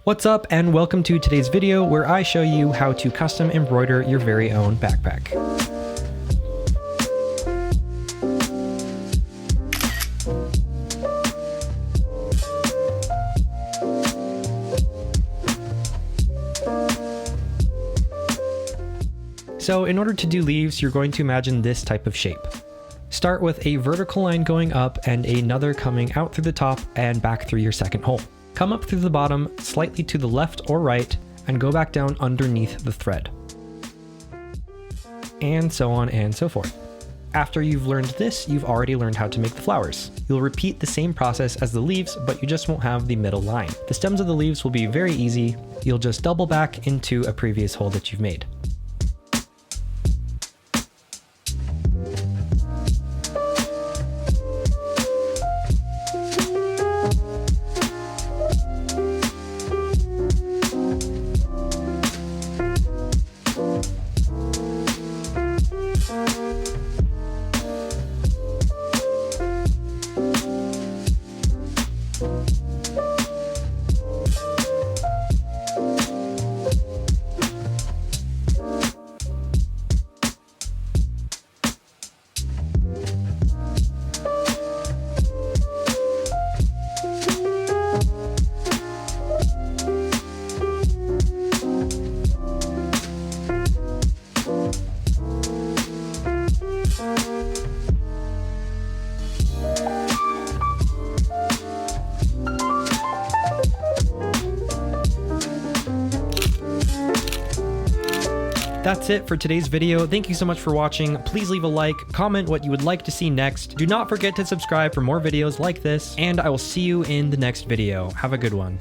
What's up and welcome to today's video where I show you how to custom embroider your very own backpack. So in order to do leaves, you're going to imagine this type of shape. Start with a vertical line going up and another coming out through the top and back through your second hole. Come up through the bottom, slightly to the left or right, and go back down underneath the thread. And so on and so forth. After you've learned this, you've already learned how to make the flowers. You'll repeat the same process as the leaves, but you just won't have the middle line. The stems of the leaves will be very easy. You'll just double back into a previous hole that you've made. That's it for today's video. Thank you so much for watching. Please leave a like, comment what you would like to see next. Do not forget to subscribe for more videos like this, and I will see you in the next video. Have a good one.